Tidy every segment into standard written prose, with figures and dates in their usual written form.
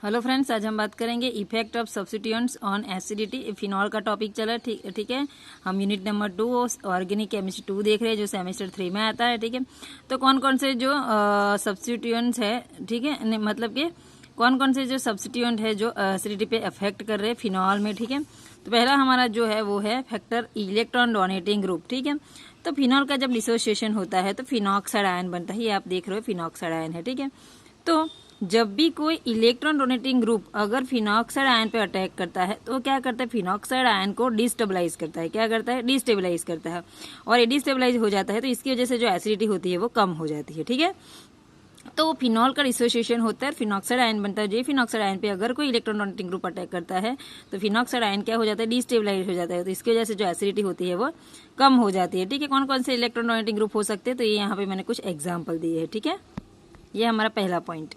Hello friends, आज हम बात करेंगे effect of substituents on acidity. Phenol का टॉपिक चला, ठीक है। हम यूनिट नंबर 2 ऑर्गेनिक केमिस्ट्री 2 देख रहे हैं, जो सेमेस्टर 3 में आता है, ठीक है। तो कौन कौन से जो सब्स्टिट्यूएंट्स है, ठीक है, मतलब कि कौन कौन से जो सब्स्टिट्यूएंट है जो एसिडिटी पे अफेक्ट कर रहे हैं फिनॉल में, ठीक है। तो पहला हमारा जो है वो है फैक्टर इलेक्ट्रॉन डोनेटिंग ग्रुप, ठीक है। तो फिनॉल का जब डिसोसिएशन होता है तो फिनॉक्साइड आयन बनता है, ये आप देख रहे हो फिनॉक्साइड आयन है, ठीक है। तो जब भी कोई इलेक्ट्रॉन डोनेटिंग ग्रुप अगर फिनॉक्साइड आयन पे अटैक करता है तो क्या करता है, फिनॉक्साइड आयन को डिस्टेबलाइज करता है। क्या करता है? डिस्टेबलाइज करता है। और ये डिस्टेबलाइज हो जाता है तो इसकी वजह से जो एसिडिटी होती है वो कम हो जाती है, ठीक है। तो फिनॉल का डिसोसिएशन होता है, फिनॉक्साइड आयन बनता है। जो फिनॉक्साइड आयन पे अगर कोई इलेक्ट्रॉन डोनेटिंग ग्रुप अटैक करता है तो फिनॉक्साइड आयन क्या हो जाता है, डिस्टेबलाइज हो जाता है। तो इसकी वजह से जो एसिडिटी होती है वो कम हो जाती है, ठीक है। कौन कौन से इलेक्ट्रॉन डोनेटिंग ग्रुप हो सकते हैं, तो ये यहाँ पे मैंने कुछ एग्जाम्पल दिए हैं, ठीक है। ये हमारा पहला पॉइंट।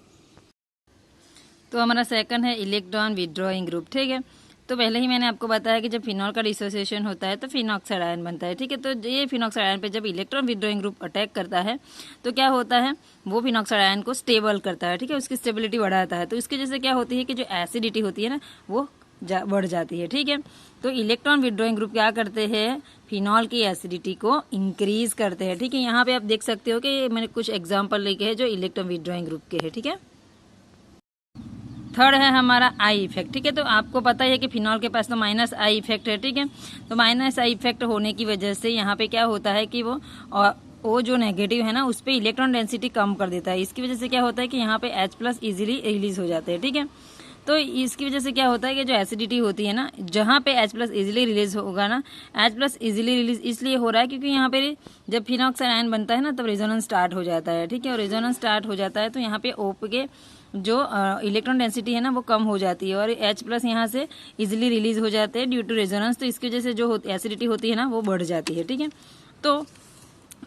तो हमारा सेकंड है इलेक्ट्रॉन विड्रॉइंग ग्रुप, ठीक है। तो पहले ही मैंने आपको बताया कि जब फिनॉल का डिसोसिएशन होता है तो फिनॉक्साइड आयन बनता है, ठीक है। तो ये फिनॉक्साइड आयन पे जब इलेक्ट्रॉन विड्रॉइंग ग्रुप अटैक करता है तो क्या होता है, वो फिनॉक्साइड आयन को स्टेबल करता है, ठीक है, उसकी स्टेबिलिटी बढ़ाता है। तो इसकी वजह से क्या होती है कि जो एसिडिटी होती है ना वो बढ़ जाती है, ठीक है। तो इलेक्ट्रॉन विड्रॉइंग ग्रुप क्या करते हैं, फिनॉल की एसिडिटी को इंक्रीज करते हैं, ठीक है। यहाँ पे आप देख सकते हो कि मैंने कुछ एग्जाम्पल लिखे हैं जो इलेक्ट्रॉन विड्रॉइंग ग्रुप के हैं, ठीक है। थर्ड है हमारा आई इफेक्ट, ठीक है। तो आपको पता है कि फिनॉल के पास तो माइनस आई इफेक्ट है, ठीक है। तो माइनस आई इफेक्ट होने की वजह से यहाँ पे क्या होता है कि वो जो नेगेटिव है ना उस पर इलेक्ट्रॉन डेंसिटी कम कर देता है। इसकी वजह से क्या होता है कि यहाँ पे H+ इजीली रिलीज हो जाते हैं, ठीक है। तो इसकी वजह से क्या होता है कि जो एसिडिटी होती है ना, जहाँ पे H+ इजीली रिलीज होगा ना, H+ इजीली रिलीज इसलिए हो रहा है क्योंकि यहाँ पे जब फिनॉक्साइड आयन बनता है ना तब रेजोनेंस स्टार्ट हो जाता है, ठीक है। और रेजोनेंस स्टार्ट हो जाता है तो यहाँ पे ओप के जो इलेक्ट्रॉन डेंसिटी है ना वो कम हो जाती है और H+ यहाँ से इजीली रिलीज हो जाते हैं ड्यू टू रेजोनेंस। तो इसकी वजह से जो एसिडिटी होती है ना वो बढ़ जाती है, ठीक है। तो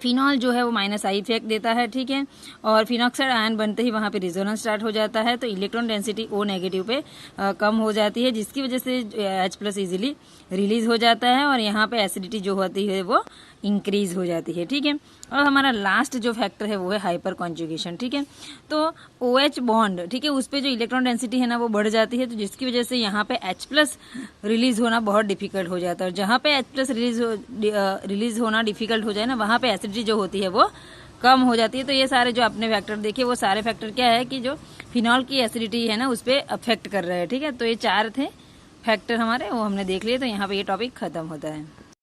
फिनॉल जो है वो माइनस आई इफेक्ट देता है, ठीक है। और फिनॉक्साइड आयन बनते ही वहाँ पे रेजोनेंस स्टार्ट हो जाता है तो इलेक्ट्रॉन डेंसिटी O नेगेटिव पे कम हो जाती है, जिसकी वजह से H+ इजीली रिलीज हो जाता है और यहाँ पे एसिडिटी जो होती है वो इंक्रीज हो जाती है, ठीक है। और हमारा लास्ट जो फैक्टर है वो है हाइपर कॉन्जुगेशन, ठीक है। तो OH बॉन्ड, ठीक है, उस पे जो इलेक्ट्रॉन डेंसिटी है ना वो बढ़ जाती है तो जिसकी वजह से यहाँ पे H+ रिलीज होना बहुत डिफिकल्ट हो जाता है। और जहाँ पे H+ रिलीज होना डिफिकल्ट हो जाए ना वहाँ पे एसिडिटी जो होती है वो कम हो जाती है। तो ये सारे जो आपने फैक्टर देखे वो सारे फैक्टर क्या है कि जो फिनॉल की एसिडिटी है ना उस पर अफेक्ट कर रहे हैं, ठीक है। तो ये 4 थे फैक्टर हमारे, वो हमने देख लिए। तो यहाँ पे ये टॉपिक खत्म होता है।